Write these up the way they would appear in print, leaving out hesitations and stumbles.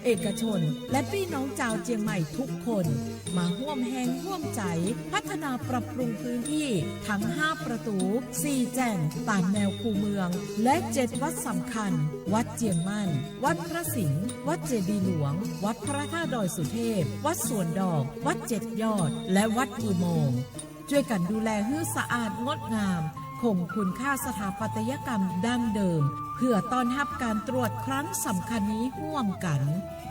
เอกชนและพี่น้องชาวเชียงใหม่ทุกคนมาร่วมแรงร่วมใจพัฒนาปรับปรุงพื้นที่ทั้ง5ประตู4แจ่งตามแนวคูเมืองและ7วัดสำคัญวัดเจียงมั่นวัดพระสิงห์วัดเจดีย์หลวงวัดพระธาตุดอยสุเทพวัดสวนดอกวัด7ยอดและวัดอุโมงค์ช่วยกันดูแลให้สะอาดงดงามคงคุณค่าสถาปัตยกรรมดั้งเดิมเพื่อต้อนรับการตรวจครั้งสำคัญนี้ร่วมกัน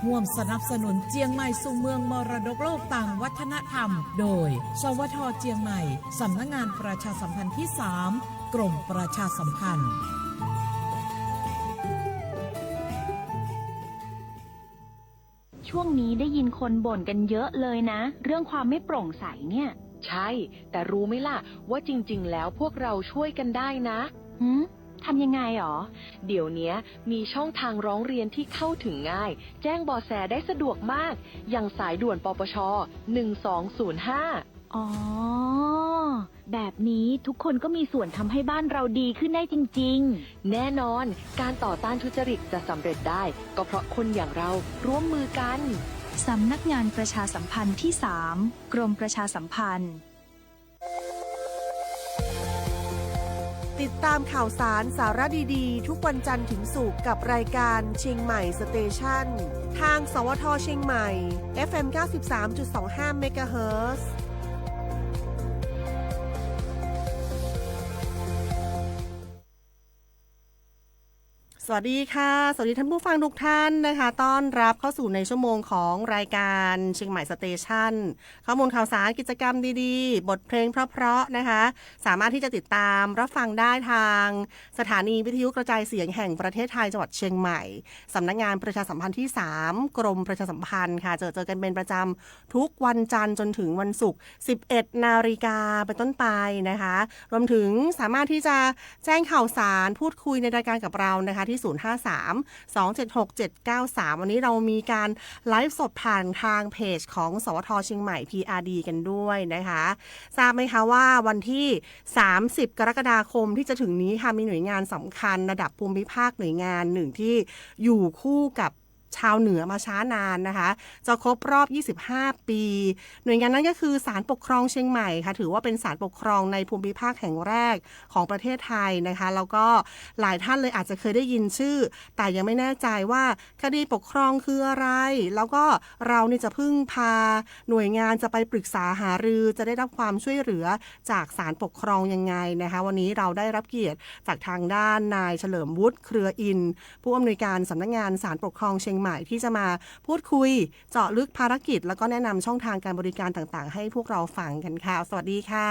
ร่วมสนับสนุนเจียงใหม่สู่เมืองมรดกโลกต่างวัฒนธรรมโดยสวท.เจียงใหม่สำนักงานประชาสัมพันธ์ที่3กรมประชาสัมพันธ์ช่วงนี้ได้ยินคนบ่นกันเยอะเลยนะเรื่องความไม่โปร่งใสเนี่ยใช่แต่รู้ไหมล่ะว่าจริงๆแล้วพวกเราช่วยกันได้นะทำยังไงหรอเดี๋ยวนี้มีช่องทางร้องเรียนที่เข้าถึงง่ายแจ้งเบาะแสได้สะดวกมากอย่างสายด่วนปปช1205อ๋อแบบนี้ทุกคนก็มีส่วนทำให้บ้านเราดีขึ้นได้จริงๆแน่นอนการต่อต้านทุจริตจะสำเร็จได้ก็เพราะคนอย่างเราร่วมมือกันสำนักงานประชาสัมพันธ์ที่3กรมประชาสัมพันธ์ติดตามข่าวสารสาระดีๆทุกวันจันทร์ถึงศุกร์กับรายการเชียงใหม่สเตชันทางสวท.เชียงใหม่ FM 93.25 เมกะเฮิรตซ์ สวัสดีค่ะสวัสดีท่านผู้ฟังทุกท่านนะคะต้อนรับเข้าสู่ในชั่วโมงของรายการเชียงใหม่สเตชันข้อมูลข่าวสารกิจกรรมดีๆบทเพลงเพราะๆนะคะสามารถที่จะติดตามรับฟังได้ทางสถานีวิทยุกระจายเสียงแห่งประเทศไทยจังหวัดเชียงใหม่สำนักงานประชาสัมพันธ์ที่3กรมประชาสัมพันธ์ค่ะเจอกันเป็นประจำทุกวันจันทร์จนถึงวันศุกร์ 11 นาฬิกาเป็นต้นไปนะคะรวมถึงสามารถที่จะแจ้งข่าวสารพูดคุยในรายการกับเรานะคะที่053-276-793 วันนี้เรามีการไลฟ์สดผ่านทางเพจของสวท.เชียงใหม่ PRD กันด้วยนะคะทราบไหมคะว่าวันที่30 กรกฎาคมที่จะถึงนี้ค่ะมีหน่วยงานสำคัญระดับภูมิภาคหน่วยงานหนึ่งที่อยู่คู่กับชาวเหนือมาช้านานนะคะจะครบรอบ 25 ปีหน่วยงานนั้นก็คือศาลปกครองเชียงใหม่ค่ะถือว่าเป็นศาลปกครองในภูมิภาคแห่งแรกของประเทศไทยนะคะแล้วก็หลายท่านเลยอาจจะเคยได้ยินชื่อแต่ยังไม่แน่ใจว่าคดีปกครองคืออะไรแล้วก็เรานี่จะพึ่งพาหน่วยงานจะไปปรึกษาหารือจะได้รับความช่วยเหลือจากศาลปกครองยังไงนะคะวันนี้เราได้รับเกียรติจากทางด้านนายเฉลิมวุฒิเครืออินผู้อำนวยการสำนักงานศาลปกครองเชียงใหม่ที่จะมาพูดคุยเจาะลึกภารกิจแล้วก็แนะนำช่องทางการบริการต่างๆให้พวกเราฟังกันค่ะสวัสดีค่ะ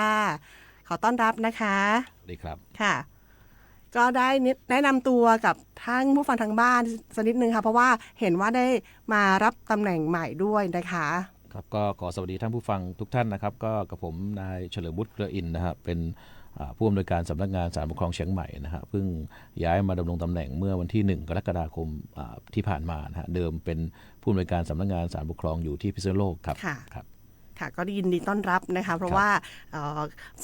ขอต้อนรับนะคะสวัสดีครับค่ะก็ได้แนะนำตัวกับท่านผู้ฟังทางบ้านสักนิดนึงค่ะเพราะว่าเห็นว่าได้มารับตำแหน่งใหม่ด้วยนะคะครับก็ขอสวัสดีท่านผู้ฟังทุกท่านนะครับก็กับผมนายเฉลิมวุฒิเครืออินนะครับเป็นผู้อำนวยการสำนักงานศาลปกครองเชียงใหม่นะฮะเพิ่งย้ายมาดำรงตำแหน่งเมื่อวันที่1 กรกฎาคมที่ผ่านมานะฮะเดิมเป็นผู้อำนวยการสำนักงานศาลปกครองอยู่ที่พิษณุโลกครับครับค่ะก็ยินดีต้อนรับนะคะเพราะว่า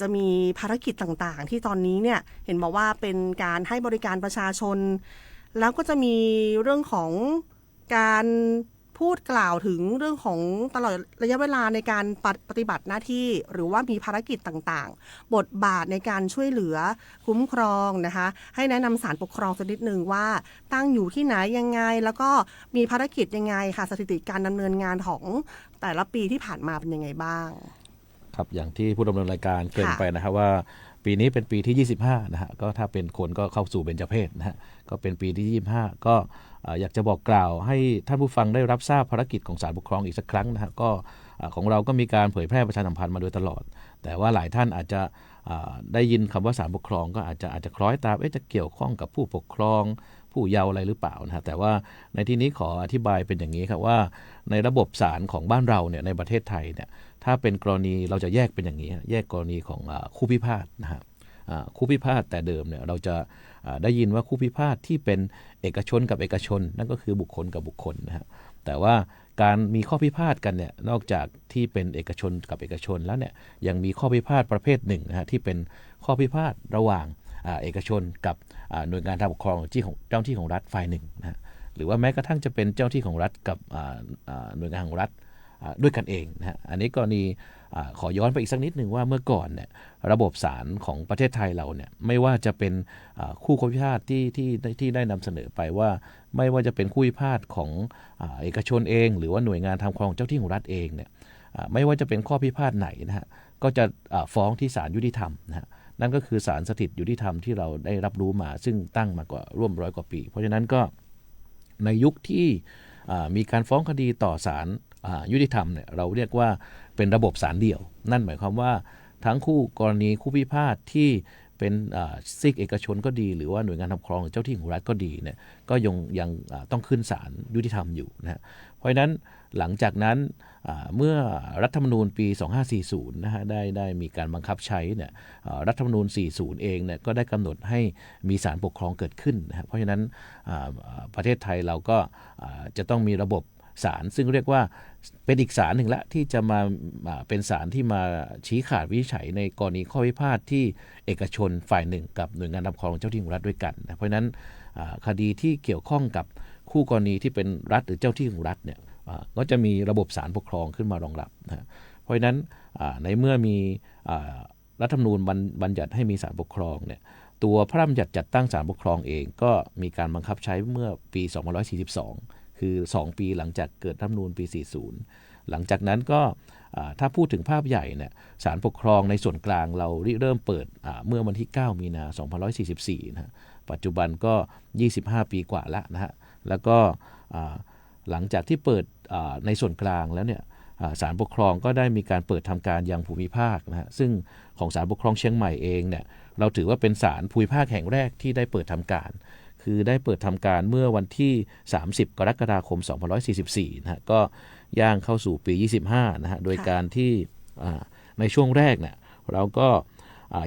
จะมีภารกิจต่างๆที่ตอนนี้เนี่ยเห็นบอกว่าเป็นการให้บริการประชาชนแล้วก็จะมีเรื่องของการพูดกล่าวถึงเรื่องของตลอดระยะเวลาในการปฏิบัติหน้าที่หรือว่ามีภารกิจต่างๆบทบาทในการช่วยเหลือคุ้มครองนะคะให้แนะนำศาลปกครองสักนิดนึงว่าตั้งอยู่ที่ไหนยังไงแล้วก็มีภารกิจยังไงค่ะสถิติการดำเนินงานของแต่ละปีที่ผ่านมาเป็นยังไงบ้างครับอย่างที่ผู้ดำเนินรายการเกริ่นไปนะครับว่าปีนี้เป็นปีที่25นะฮะก็ถ้าเป็นคนก็เข้าสู่เบญจเพสนะฮะก็เป็นปีที่25ก็อยากจะบอกกล่าวให้ท่านผู้ฟังได้รับทราบภารกิจของศาลปกครองอีกสักครั้งนะฮะก็ของเราก็มีการเผยแพร่ประชาสัมพันธ์มาโดยตลอดแต่ว่าหลายท่านอาจจะได้ยินคำว่าศาลปกครองก็อาจจะคล้อยตามจะเกี่ยวข้องกับผู้ปกครองผู้เยาว์อะไรหรือเปล่านะฮะแต่ว่าในที่นี้ขออธิบายเป็นอย่างนี้ครับว่าในระบบศาลของบ้านเราเนี่ยในประเทศไทยเนี่ยถ้าเป็นกรณีเราจะแยกเป็นอย่างนี้แยกกรณีของคู่พิพาทนะฮะคู่พิพาทแต่เดิมเนี่ยเราจะได้ยินว่าคู่พิพาทที่เป็นเอกชนกับเอกชนนั่นก็คือบุคคลกับบุคคลนะฮะแต่ว่าการมีข้อพิพาทกันเนี่ยนอกจากที่เป็นเอกชนกับเอกชนแล้วเนี่ยยังมีข้อพิพาทประเภทหนึ่งนะฮะที่เป็นข้อพิพาทระหว่างเอกชนกับหน่วยงานทางปกครองที่ของเจ้าหน้าที่ของรัฐฝ่ายหนึ่งนะ หรือว่าแม้กระทั่งจะเป็นเจ้าที่ของรัฐกับหน่วยงานของรัฐด้วยกันเองนะฮะอันนี้กรณีขอย้อนไปอีกสักนิดหนึ่งว่าเมื่อก่อนเนี่ยระบบศาลของประเทศไทยเราเนี่ยไม่ว่าจะเป็นคู่ข้อพิพาทที่ได้นำเสนอไปว่าไม่ว่าจะเป็นคู่พิพาทของเอกชนเองหรือว่าหน่วยงานทำครองเจ้าที่ของรัฐเองเนี่ยไม่ว่าจะเป็นข้อพิพาทไหนนะฮะก็จะฟ้องที่ศาลยุติธรรมนะฮะนั่นก็คือศาลสถิตยุติธรรมที่เราได้รับรู้มาซึ่งตั้งมากว่าร่วม100 กว่าปีเพราะฉะนั้นก็ในยุคที่มีการฟ้องคดีต่อศาลยุติธรรมเนี่ยเราเรียกว่าเป็นระบบศาลเดี่ยวนั่นหมายความว่าทั้งคู่กรณีคู่พิพาทที่เป็นซีกเอกชนก็ดีหรือว่าหน่วยงานทำครองหรือเจ้าที่ของรัฐก็ดีเนี่ยก็ยังต้องขึ้นศาลยุติธรรมอยู่นะเพราะฉะนั้นหลังจากนั้นเมื่อรัฐธรรมนูญปี 2540 นะฮะได้มีการบังคับใช้เนี่ยรัฐธรรมนูญ 40 เองเนี่ยก็ได้กำหนดให้มีศาลปกครองเกิดขึ้นนะเพราะฉะนั้นประเทศไทยเราก็จะต้องมีระบบศาลซึ่งเรียกว่าเป็นอีกศาลหนึ่งละที่จะมาเป็นศาลที่มาชี้ขาดวินิจฉัยในกรณีข้อพิพาทที่เอกชนฝ่ายหนึ่งกับหน่วยงานปกครองเจ้าที่ของรัฐด้วยกันนะเพราะฉะนั้นคดีที่เกี่ยวข้องกับคู่กรณีที่เป็นรัฐหรือเจ้าที่ของรัฐเนี่ยก็จะมีระบบศาลปกครองขึ้นมารองรับนะเพราะฉะนั้นในเมื่อมีรัฐธรรมนูญบัญญัติให้มีศาลปกครองเนี่ยตัวพระราชบัญญัติจัดตั้งศาลปกครองเองก็มีการบังคับใช้เมื่อปี 2542คือ2 ปีหลังจากเกิดรัฐธรรมนูญปี 40 หลังจากนั้นก็ถ้าพูดถึงภาพใหญ่เนี่ยศาลปกครองในส่วนกลางเราเริ่มเปิดเมื่อวันที่ 9 มีนา 2544 นะปัจจุบันก็ 25 ปีกว่าแล้วนะฮะแล้วก็หลังจากที่เปิดในส่วนกลางแล้วเนี่ยศาลปกครองก็ได้มีการเปิดทำการยังภูมิภาคนะฮะซึ่งของศาลปกครองเชียงใหม่เองเนี่ยเราถือว่าเป็นศาลภูมิภาคแห่งแรกที่ได้เปิดทำการคือได้เปิดทำการเมื่อวันที่ 30 กรกฎาคม 2544 นะฮะก็ย่างเข้าสู่ปี 25 นะฮะโดยการที่ในช่วงแรกเนี่ยเราก็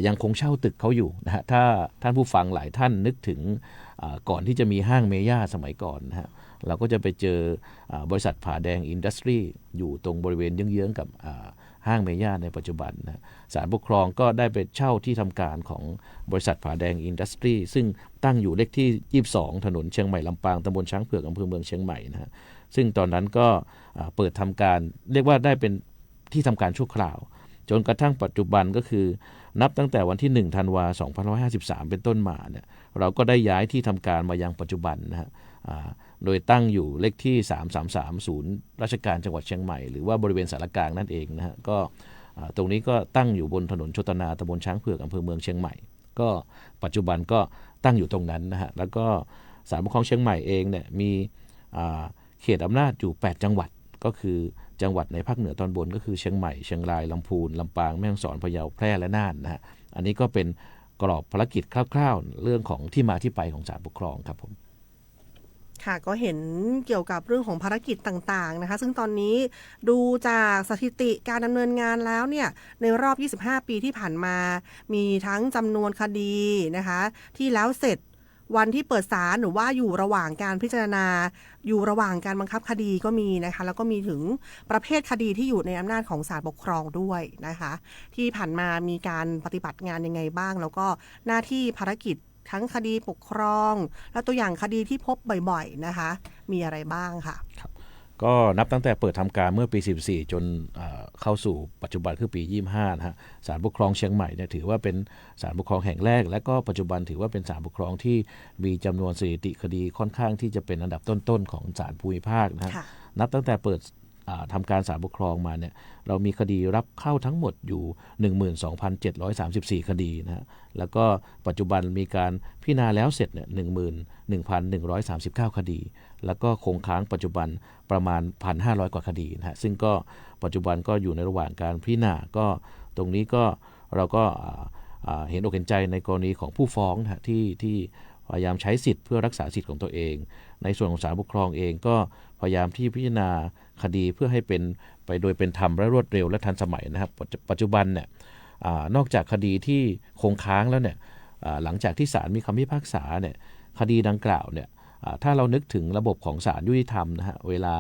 ยังคงเช่าตึกเขาอยู่นะฮะถ้าท่านผู้ฟังหลายท่านนึกถึงก่อนที่จะมีห้างเมย่าสมัยก่อนนะฮะเราก็จะไปเจอบริษัทผาแดงอินดัสทรีอยู่ตรงบริเวณเยื้องๆกับห้างเมย่าในปัจจุบันนะศาลปกครองก็ได้ไปเช่าที่ทำการของบริษัทผาแดงอินดัสทรีซึ่งตั้งอยู่เลขที่ 22 ถนนเชียงใหม่ลำปางตำบลช้างเผือกอำเภอเมืองเชียงใหม่นะฮะซึ่งตอนนั้นก็เปิดทำการเรียกว่าได้เป็นที่ทำการชั่วคราวจนกระทั่งปัจจุบันก็คือนับตั้งแต่วันที่ 1 ธันวาคม 2553 เป็นต้นมาเนี่ยเราก็ได้ย้ายที่ทำการมายังปัจจุบันนะฮะโดยตั้งอยู่เลขที่ 333 ศูนย์ราชการจังหวัดเชียงใหม่หรือว่าบริเวณสารกลางนั่นเองนะฮะก็ตรงนี้ก็ตั้งอยู่บนถนนโชตนาตำบลช้างเผือกอำเภอเมืองเชียงใหม่ก็ปัจจุบันก็ตั้งอยู่ตรงนั้นนะฮะแล้วก็ศาลปกครองเชียงใหม่เองเนี่ยมีเขตอำนาจอยู่ 8 จังหวัดก็คือจังหวัดในภาคเหนือตอนบนก็คือเชียงใหม่เชียงรายลำพูนลำปางแม่ฮ่องสอนพะเยาแพร่และน่านนะฮะอันนี้ก็เป็นกรอบภารกิจคร่าวๆเรื่องของที่มาที่ไปของศาลปกครองครับผมค่ะก็เห็นเกี่ยวกับเรื่องของภารกิจต่างๆนะคะซึ่งตอนนี้ดูจากสถิติการดำเนินงานแล้วเนี่ยในรอบ 25 ปีที่ผ่านมามีทั้งจำนวนคดีนะคะที่แล้วเสร็จวันที่เปิดศาลหรือว่าอยู่ระหว่างการพิจารณาอยู่ระหว่างการบังคับคดีก็มีนะคะแล้วก็มีถึงประเภทคดีที่อยู่ในอำนาจของศาลปกครองด้วยนะคะที่ผ่านมามีการปฏิบัติงานยังไงบ้างแล้วก็หน้าที่ภารกิจทั้งคดีปกครองและตัวอย่างคดีที่พบบ่อยๆนะคะมีอะไรบ้างค่ะก็นับตั้งแต่เปิดทำการเมื่อปี 44 จนเข้าสู่ปัจจุบันคือปี 25 นะฮะศาลปกครองเชียงใหม่เนี่ยถือว่าเป็นศาลปกครองแห่งแรกและก็ปัจจุบันถือว่าเป็นศาลปกครองที่มีจำนวนสถิติคดีค่อนข้างที่จะเป็นอันดับต้นๆของศาลภูมิภาคนะฮะนับตั้งแต่เปิดทำการศาลปกครองมาเนี่ยเรามีคดีรับเข้าทั้งหมดอยู่ 12,734 คดีนะฮะแล้วก็ปัจจุบันมีการพิจารณาแล้วเสร็จเนี่ย 11,139 คดีแล้วก็คงค้างปัจจุบันประมาณ 1,500 กว่าคดีนะฮะซึ่งก็ปัจจุบันก็อยู่ในระหว่างการพิจารณาก็ตรงนี้ก็เราก็เห็นอกเห็นใจในกรณีของผู้ฟ้องนะฮะที่พยายามใช้สิทธิ์เพื่อรักษาสิทธิ์ของตัวเองในส่วนของศาลปกครองเองก็พยายามที่พิจารณาคดีเพื่อให้เป็นไปโดยเป็นธรรมและรวดเร็วและทันสมัยนะครับปัจจุบันเนี่ยนอกจากคดีที่คงค้างแล้วเนี่ยหลังจากที่ศาลมีคำพิพากษาเนี่ยคดีดังกล่าวเนี่ยถ้าเรานึกถึงระบบของศาลยุติธรรมนะฮะเวลา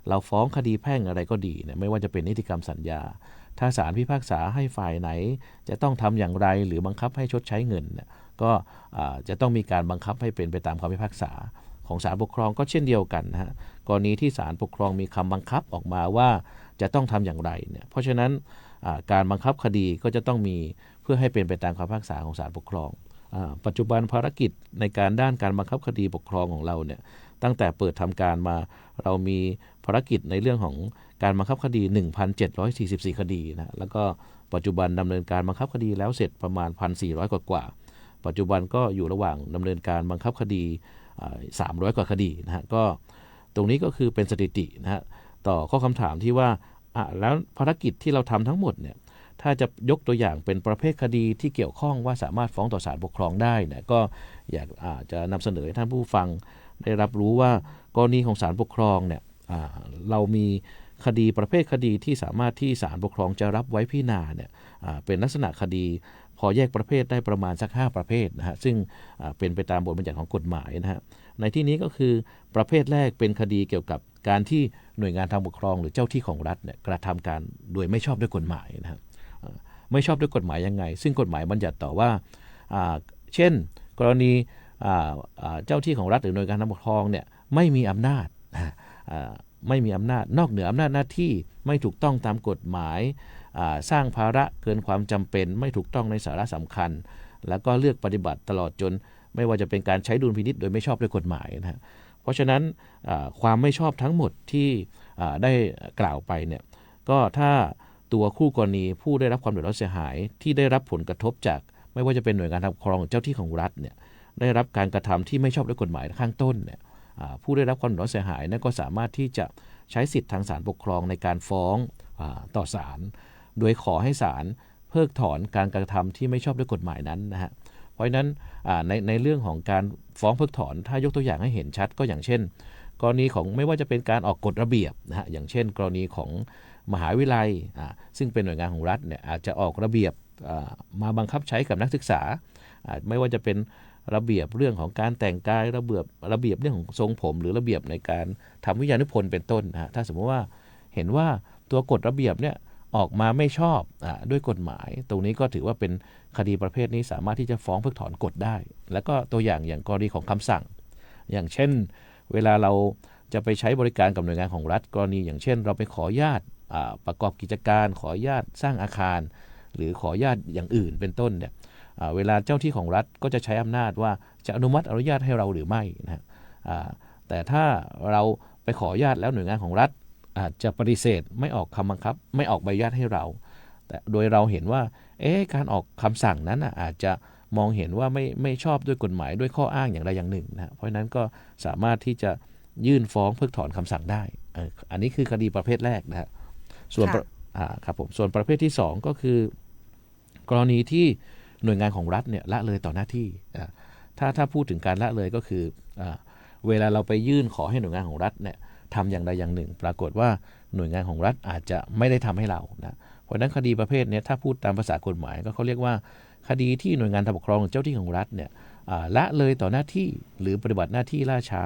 เราฟ้องคดีแพ่งอะไรก็ดีเนี่ยไม่ว่าจะเป็นนิติกรรมสัญญาถ้าศาลพิพากษาให้ฝ่ายไหนจะต้องทำอย่างไรหรือบังคับให้ชดใช้เงินเนี่ยก็จะต้องมีการบังคับให้เป็นไปตามคำพิพากษา ของศาลปกครองก็เช่นเดียวกันนะฮะกรณีที่ศาลปกครองมีคำบังคับออกมาว่าจะต้องทำอย่างไรเนี่ยเพราะฉะนั้นการบังคับคดีก็จะต้องมีเพื่อให้เป็นไปตามคำพิพากษาของศาลปกครองปัจจุบันภารกิจในการด้านการบังคับคดีปกครองของเราเนี่ยตั้งแต่เปิดทำการมาเรามีภารกิจในเรื่องของการบังคับคดี 1,744 คดีนะแล้วก็ปัจจุบันดำเนินการบังคับคดีแล้วเสร็จประมาณ 1,400 กว่าปัจจุบันก็อยู่ระหว่างดำเนินการบังคับคดี300 กว่าคดีนะฮะก็ตรงนี้ก็คือเป็นสถิตินะฮะต่อข้อคำถามที่ว่าแล้วภารกิจที่เราทำทั้งหมดเนี่ยถ้าจะยกตัวอย่างเป็นประเภทคดีที่เกี่ยวข้องว่าสามารถฟ้องต่อศาลปกครองได้เนี่ยก็อยากจะนำเสนอให้ท่านผู้ฟังได้รับรู้ว่ากรณีของศาลปกครองเนี่ยเรามีคดีประเภทคดีที่สามารถที่ศาลปกครองจะรับไว้พิจารณาเนี่ยเป็นลักษณะคดีพอแยกประเภทได้ประมาณสัก5ประเภทนะฮะซึ่งเป็นไปตามบทบัญญัติของกฎหมายนะฮะในที่นี้ก็คือประเภทแรกเป็นคดีเกี่ยวกับการที่หน่วยงานทางปกครองหรือเจ้าที่ของรัฐเนี่ยกระทำการโดยไม่ชอบด้วยกฎหมายนะฮะไม่ชอบด้วยกฎหมายยังไงซึ่งกฎหมายบัญญัติต่อว่าเช่นกรณีเจ้าที่ของรัฐหรือหน่วยงานทางปกครองเนี่ยไม่มีอำนาจไม่มีอำนาจนอกเหนืออำนาจหน้าที่ไม่ถูกต้องตามกฎหมายสร้างภาระเกินความจำเป็นไม่ถูกต้องในสาระสำคัญแล้วก็เลือกปฏิบัติตลอดจนไม่ว่าจะเป็นการใช้ดุลพินิจโดยไม่ชอบด้วยกฎหมายนะฮะเพราะฉะนั้นความไม่ชอบทั้งหมดที่ได้กล่าวไปเนี่ยก็ถ้าตัวคู่กรณีผู้ได้รับความเดือดร้อนเสียหายที่ได้รับผลกระทบจากไม่ว่าจะเป็นหน่วยงานทางปกครองเจ้าที่ของรัฐเนี่ยได้รับการกระทำที่ไม่ชอบด้วยกฎหมายข้างต้นเนี่ยผู้ได้รับความเดือดร้อนเสียหายนั้นก็สามารถที่จะใช้สิทธิ์ทางศาลปกครองในการฟ้องต่อศาลโดยขอให้ศาลเพิกถอนการกระทำที่ไม่ชอบด้วยกฎหมายนั้นนะฮะเพราะฉะนั้นในเรื่องของการฟ้องเพิกถอนถ้ายกตัวอย่างให้เห็นชัดก็อย่างเช่นกรณีของไม่ว่าจะเป็นการออกกฎระเบียบนะฮะอย่างเช่นกรณีของมหาวิทยาลัยซึ่งเป็นหน่วยงานของรัฐเนี่ยอาจจะออกระเบียบมาบังคับใช้กับนักศึกษาไม่ว่าจะเป็นระเบียบเรื่องของการแต่งกายระเบียบเรื่องของทรงผมหรือระเบียบในการทำวิทยานิพนธ์เป็นต้นนะถ้าสมมติว่าเห็นว่าตัวกฎระเบียบเนี่ยออกมาไม่ชอบด้วยกฎหมายตรงนี้ก็ถือว่าเป็นคดีประเภทนี้สามารถที่จะฟ้องเพิกถอนกฎได้แล้วก็ตัวอย่างกรณีของคำสั่งอย่างเช่นเวลาเราจะไปใช้บริการกับหน่วยงานของรัฐกรณีอย่างเช่นเราไปขออนุญาตประกอบกิจการขออนุญาตสร้างอาคารหรือขออนุญาตอย่างอื่นเป็นต้นเนี่ยเวลาเจ้าที่ของรัฐก็จะใช้อำนาจว่าจะอนุญาตให้เราหรือไม่นะแต่ถ้าเราไปขออนุญาตแล้วหน่วยงานของรัฐอาจจะปฏิเสธไม่ออกคำบังคับไม่ออกใบอนุญาตให้เราแต่โดยเราเห็นว่าการออกคำสั่งนั้นอาจจะมองเห็นว่าไม่ชอบด้วยกฎหมายด้วยข้ออ้างอย่างใดอย่างหนึ่งนะเพราะฉะนั้นก็สามารถที่จะยื่นฟ้องเพิกถอนคำสั่งได้อันนี้คือคดีประเภทแรกนะฮะส่วนครับผมส่วนประเภทที่2ก็คือกรณีที่หน่วยงานของรัฐเนี่ยละเลยต่อหน้าที่ถ้าพูดถึงการละเลยก็คือเวลาเราไปยื่นขอให้หน่วยงานของรัฐเนี่ยทำอย่างใดอย่างหนึ่งปรากฏว่าหน่วยงานของรัฐอาจจะไม่ได้ทำให้เรานะเพราะฉะนั้นคดีประเภทนี้ถ้าพูดตามภาษากฎหมายก็เขาเรียกว่าคดีที่หน่วยงานทางปกครองเจ้าที่ของรัฐเนี่ยละเลยต่อหน้าที่หรือปฏิบัติหน้าที่ล่าช้า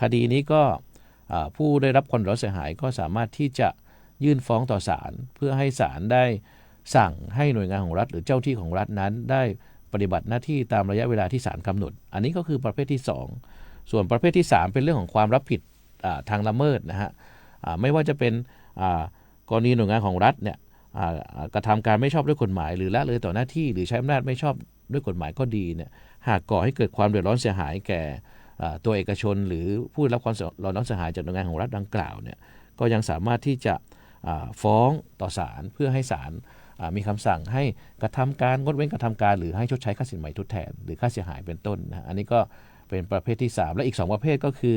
คดีนี้ก็ผู้ได้รับความเดือดร้อนเสียหายก็สามารถที่จะยื่นฟ้องต่อศาลเพื่อให้ศาลได้สั่งให้หน่วยงานของรัฐหรือเจ้าที่ของรัฐนั้นได้ปฏิบัติหน้าที่ตามระยะเวลาที่ศาลกำหนดอันนี้ก็คือประเภทที่2ส่วนประเภทที่3เป็นเรื่องของความรับผิดทางละเมิดนะฮะไม่ว่าจะเป็นกรณีหน่วยงานของรัฐเนี่ยกระทำการไม่ชอบด้วยกฎหมายหรือละเลยต่อหน้าที่หรือใช้อำนาจไม่ชอบด้วยกฎหมายก็ดีเนี่ยหากก่อให้เกิดความเดือดร้อนเสียหายแก่ตัวเอกชนหรือผู้รับความเดือดร้อนเสียหายจากหน่วยงานของรัฐดังกล่าวเนี่ยก็ยังสามารถที่จะฟ้องต่อศาลเพื่อให้ศาลมีคำสั่งให้กระทำการงดเว้นกระทำการหรือให้ชดใช้ค่าสินไหมทดแทนหรือค่าเสียหายเป็นต้นนะอันนี้ก็เป็นประเภทที่3และอีก2ประเภทก็คือ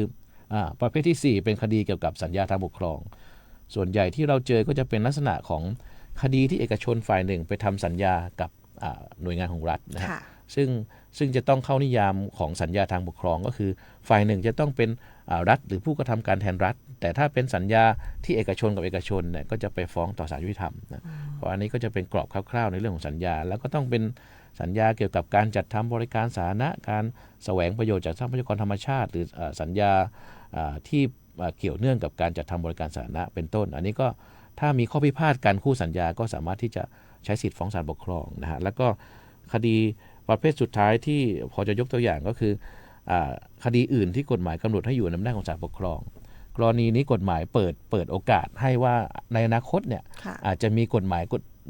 ประเภทที่4เป็นคดีเกี่ยวกับสัญญาทางปกครองส่วนใหญ่ที่เราเจอก็จะเป็นลักษณะของคดีที่เอกชนฝ่ายหนึ่งไปทำสัญญากับหน่วยงานของรัฐนะฮะซึ่งจะต้องเข้านิยามของสัญญาทางปกครองก็คือฝ่ายหนึ่งจะต้องเป็นรัฐหรือผู้กระทำการแทนรัฐแต่ถ้าเป็นสัญญาที่เอกชนกับเอกชนเนี่ยก็จะไปฟ้องต่อศาลยุติธรรมนะเพราะอันนี้ก็จะเป็นกรอบคร่าวๆในเรื่องของสัญญาแล้วก็ต้องเป็นสัญญาเกี่ยวกับการจัดทำบริการสาธารณะการแสวงประโยชน์จากทรัพยากรธรรมชาติหรือสัญญาที่เกี่ยวเนื่องกับการจัดทำบริการสาธารณะเป็นต้นอันนี้ก็ถ้ามีข้อพิพาทกันคู่สัญญาก็สามารถที่จะใช้สิทธิฟ้องศาลปกครองนะฮะแล้วก็คดีประเภทสุดท้ายที่พอจะยกตัวอย่างก็คือ คดีอื่นที่กฎหมายกำหนดให้อยู่ในอำนาจของศาลปกครองกรณีนี้กฎหมายเปิดโอกาสให้ว่าในอนาคตเนี่ยอาจจะมีกฎหมาย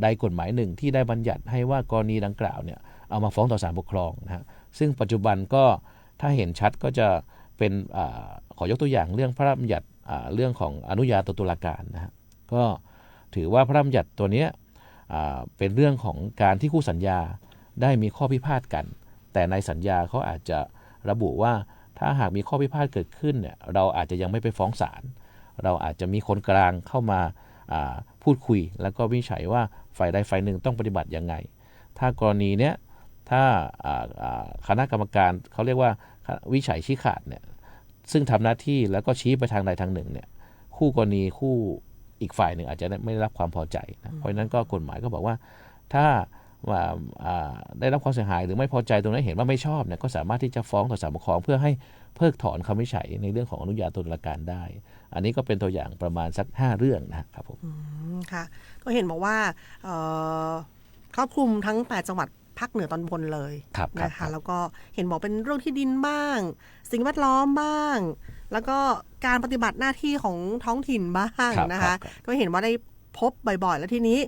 ใดกฎหมายหนึ่งที่ได้บัญญัติให้ว่ากรณีดังกล่าวเนี่ยเอามาฟ้องต่อศาลปกครองนะฮะซึ่งปัจจุบันก็ถ้าเห็นชัดก็จะเป็นขอยกตัวอย่างเรื่องพระราชบัญญัติเรื่องของอนุญาโตตุลาการนะฮะก็ถือว่าพระราชบัญญัติตัวนี้เป็นเรื่องของการที่คู่สัญญาได้มีข้อพิพาทกันแต่ในสัญญาเขาอาจจะระบุว่าถ้าหากมีข้อพิพาทเกิดขึ้นเนี่ยเราอาจจะยังไม่ไปฟ้องศาลเราอาจจะมีคนกลางเข้ามาพูดคุยแล้วก็วินิจฉัยว่าฝ่ายใดฝ่ายหนึ่งต้องปฏิบัติยังไงถ้ากรณีเนี้ยถ้าคณะกรรมการเขาเรียกว่าวินิจฉัยชี้ขาดเนี่ยซึ่งทำหน้าที่แล้วก็ชี้ไปทางใดทางหนึ่งเนี่ยคู่กรณีคู่อีกฝ่ายหนึ่งอาจจะไม่ได้รับความพอใจนะเพราะฉะนั้นก็กฎหมายก็บอกว่าถ้าได้รับความเสียหายหรือไม่พอใจตรงนั้นเห็นว่าไม่ชอบเนี่ยก็สามารถที่จะฟ้องต่อศาลปกครองเพื่อให้เพิกถอนคำวินิจฉัยในเรื่องของอนุญาโตตุลาการได้อันนี้ก็เป็นตัวอย่างประมาณสัก5 เรื่องนะครับผมค่ะก็เห็นบอกว่าครอบคลุมทั้ง8จังหวัดภาคเหนือตอนบนเลยนะคะแล้วก็เห็นบอกเป็นเรื่องที่ดินบ้างสิ่งแวดล้อมบ้างแล้วก็การปฏิบัติหน้าที่ของท้องถิ่นบ้างนะคะก็เห็นว่าได้พบบ่อยๆแล้วทีนี้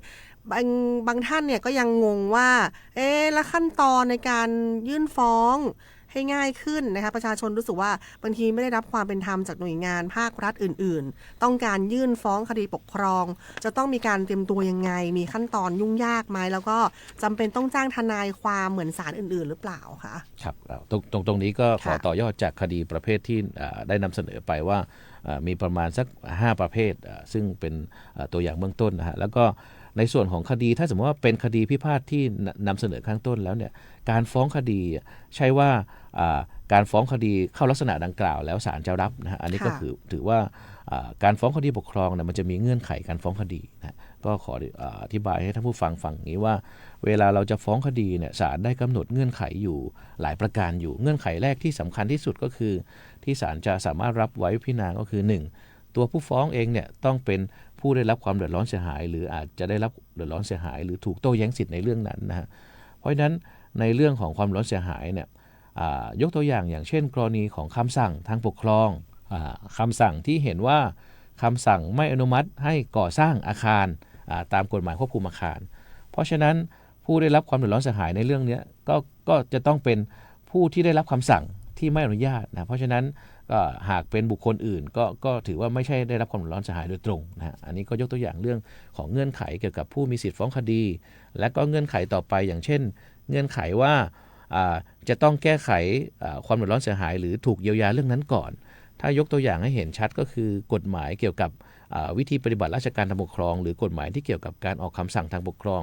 บางท่านเนี่ยก็ยังงงว่าแล้วขั้นตอนในการยื่นฟ้องให้ง่ายขึ้นนะคะประชาชนรู้สึกว่าบางทีไม่ได้รับความเป็นธรรมจากหน่วยงานภาครัฐอื่นๆต้องการยื่นฟ้องคดีปกครองจะต้องมีการเตรียมตัวยังไงมีขั้นตอนยุ่งยากไหมแล้วก็จำเป็นต้องจ้างทนายความเหมือนศาลอื่นๆหรือเปล่าคะครับตรงนี้ก็ขอต่อยอดจากคดีประเภทที่ได้นำเสนอไปว่ามีประมาณสัก5 ประเภทซึ่งเป็นตัวอย่างเบื้องต้นนะฮะแล้วก็ในส่วนของคดีถ้าสมมติว่าเป็นคดีพิพาทที่นำเสนอข้างต้นแล้วเนี่ยการฟ้องคดีใช่ว่าการฟ้องคดีเข้าลักษณะดังกล่าวแล้วศาลจะรับนะฮะอันนี้ก็คือถือว่าการฟ้องคดีปกครองเนี่ยมันจะมีเงื่อนไขการฟ้องคดีนะก็ขออธิบายให้ท่านผู้ฟังอย่างนี้ว่าเวลาเราจะฟ้องคดีเนี่ยศาลได้กำหนดเงื่อนไขอยู่หลายประการอยู่เงื่อนไขแรกที่สำคัญที่สุดก็คือที่ศาลจะสามารถรับไว้พิจารณาก็คือ 1. ตัวผู้ฟ้องเองเนี่ยต้องเป็นผู้ได้รับความเดือดร้อนเสียหายหรืออาจจะได้รับเดือดร้อนเสียหายหรือถูกโต้แย้งสิทธิ์ในเรื่องนั้นนะฮะเพราะฉะนั้นในเรื่องของความเดือดร้อนเสียหายเนี่ยยกตัวอย่างเช่นกรณีของคำสั่งทางปกครองคำสั่งที่เห็นว่าคำสั่งไม่อนุมัติให้ก่อสร้างอาคารตามกฎหมายควบคุมอาคารเพราะฉะนั้นผู้ได้รับความเดือดร้อนเสียหายในเรื่องนี้ก็จะต้องเป็นผู้ที่ได้รับคำสั่งที่ไม่อนุญาตนะเพราะฉะนั้นหากเป็นบุคคลอื่นก็ถือว่าไม่ใช่ได้รับความเดือดร้อนเสียหายโดยตรงนะฮะอันนี้ก็ยกตัวอย่างเรื่องของเงื่อนไขเกี่ยวกับผู้มีสิทธิฟ้องคดีและก็เงื่อนไขต่อไปอย่างเช่นเงื่อนไขว่าจะต้องแก้ไขความเดือดร้อนเสียหายหรือถูกเยียวยาเรื่องนั้นก่อนถ้ายกตัวอย่างให้เห็นชัดก็คือกฎหมายเกี่ยวกับวิธีปฏิบัติราชการทางปกครองหรือกฎหมายที่เกี่ยวกับการออกคำสั่งทางปกครอง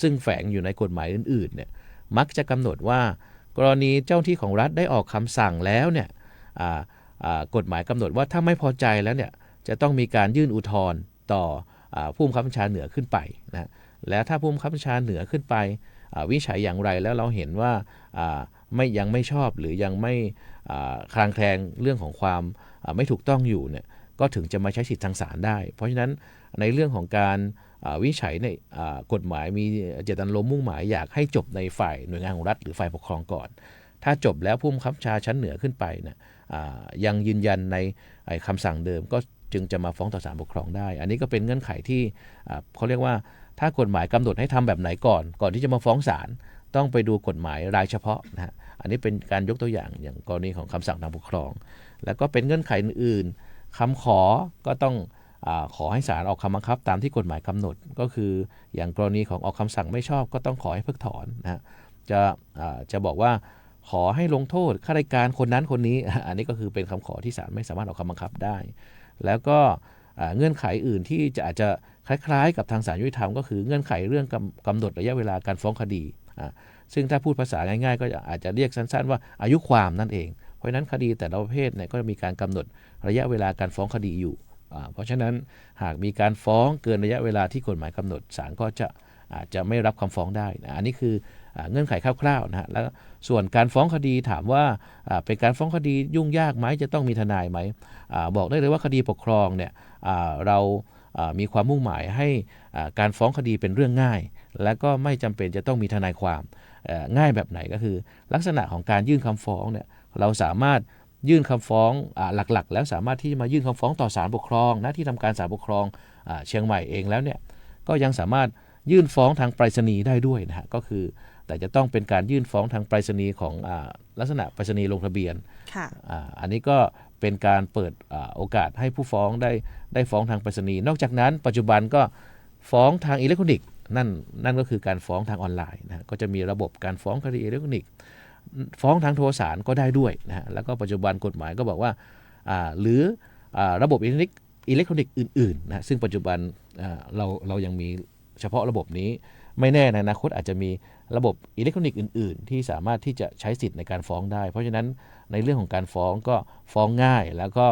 ซึ่งแฝงอยู่ในกฎหมายอื่นๆเนี่ยมักจะกำหนดว่ากรณีเจ้าหน้าที่ของรัฐได้ออกคำสั่งแล้วเนี่ยกฎหมายกำหนดว่าถ้าไม่พอใจแล้วเนี่ยจะต้องมีการยื่นอุทธรณ์ต่อผู้บังคับบัญชาเหนือขึ้นไปนะและถ้าผู้บังคับบัญชาเหนือขึ้นไปวิจัยอย่างไรแล้วเราเห็นว่ายังไม่ชอบหรือยังไม่คลางแคลงเรื่องของความไม่ถูกต้องอยู่เนี่ยก็ถึงจะมาใช้สิทธิทางศาลได้เพราะฉะนั้นในเรื่องของการวิจัยในกฎหมายมีเจตนารมณ์มุ่งหมายอยากให้จบในฝ่ายหน่วยงานของรัฐหรือฝ่ายปกครองก่อนถ้าจบแล้วผู้บังคับบัญชาชั้นเหนือขึ้นไปเนี่ยยังยืนยันในคำสั่งเดิมก็จึงจะมาฟ้องต่อศาลปกครองได้อันนี้ก็เป็นเงื่อนไขที่เขาเรียกว่าถ้ากฎหมายกำหนดให้ทำแบบไหนก่อนที่จะมาฟ้องศาลต้องไปดูกฎหมายรายเฉพาะนะฮะอันนี้เป็นการยกตัวอย่างกรณีของคำสั่งทางปกครองแล้วก็เป็นเงื่อนไขอื่นๆคำขอก็ต้องขอให้ศาลออกคำบังคับตามที่กฎหมายกำหนดก็คืออย่างกรณีของออกคำสั่งไม่ชอบก็ต้องขอให้เพิกถอนนะฮะจะบอกว่าขอให้ลงโทษข้าราชการคนนั้นคนนี้อันนี้ก็คือเป็นคำขอที่ศาลไม่สามารถออกคำบังคับได้แล้วก็เงื่อนไขอื่นที่อาจจะคล้ายๆกับทางศาลยุติธรรมก็คือเงื่อนไขเรื่องกำหนดระยะเวลาการฟ้องคดีซึ่งถ้าพูดภาษาง่ายๆก็อาจจะเรียกสั้นๆว่าอายุความนั่นเองเพราะฉะนั้นคดีแต่ละประเภทเนี่ยก็จะมีการกำหนดระยะเวลาการฟ้องคดีอยู่เพราะฉะนั้นหากมีการฟ้องเกินระยะเวลาที่กฎหมายกำหนดศาลก็อาจจะไม่รับคำฟ้องได้นะอันนี้คือเงื่อนไขคร่าวๆนะฮะแล้วส่วนการฟ้องคดีถามว่าเป็นการฟ้องคดียุ่งยากไหมจะต้องมีทนายไหมบอกได้เลยว่าคดีปกครองเนี่ยเรามีความมุ่งหมายให้การฟ้องคดีเป็นเรื่องง่ายและก็ไม่จำเป็นจะต้องมีทนายความง่ายแบบไหนก็คือลักษณะของการยื่นคำฟ้องเนี่ย เราสามารถยื่นคำฟ้องหลักๆแล้วสามารถที่จะมายื่นคำฟ้องต่อศาลปกครองนะที่ทำการศาลปกครองเชียงใหม่เองแล้วเนี่ยก็ยังสามารถยื่นฟ้องทางไปรษณีย์ได้ด้วยนะฮะก็คือแต่จะต้องเป็นการยื่นฟ้องทางไปรษณีย์ของลักษณะไปรษณีย์ลงทะเบียนอันนี้ก็เป็นการเปิดโอกาสให้ผู้ฟ้องได้ฟ้องทางไปรษณีย์นอกจากนั้นปัจจุบันก็ฟ้องทางอิเล็กทรอนิกส์นั่นก็คือการฟ้องทางออนไลน์นะก็จะมีระบบการฟ้องคดีอิเล็กทรอนิกส์ฟ้องทางโทรสารก็ได้ด้วยนะฮะแล้วก็ปัจจุบันกฎหมายก็บอกว่าหรือระบบอิเล็กทรอนิกส์อื่นๆนะซึ่งปัจจุบันเรายังมีเฉพาะระบบนี้ไม่แน่ในอนาคตอาจจะมีระบบอิเล็กทรอนิกส์อื่นๆที่สามารถที่จะใช้สิทธิ์ในการฟ้องได้เพราะฉะนั้นในเรื่องของการฟ้องก็ฟ้องง่ายแล้วก็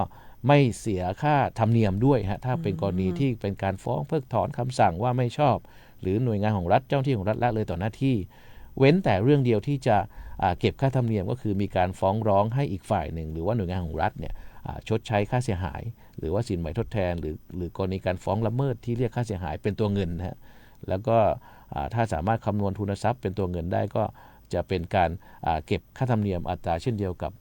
ไม่เสียค่าธรรมเนียมด้วยฮะถ้าเป็นกรณีที่เป็นการฟ้องเพิกถอนคำสั่งว่าไม่ชอบหรือหน่วยงานของรัฐเจ้าหน้าที่ของรัฐละเลยต่อหน้าที่เว้นแต่เรื่องเดียวที่จะเก็บค่าธรรมเนียมก็คือมีการฟ้องร้องให้อีกฝ่ายหนึ่งหรือว่าหน่วยงานของรัฐเนี่ยชดใช้ค่าเสียหายหรือว่าสินไหมทดแทนหรือกรณีการฟ้องละเมิดที่เรียกค่าเสียหายเป็นตัวเงินนะฮะแล้วก็ถ้าสามารถคำนวณทุนทรัพย์เป็นตัวเงินได้ก็จะเป็นการเก็บค่าธรรมเนียมอัตราเช่นเดียวกับ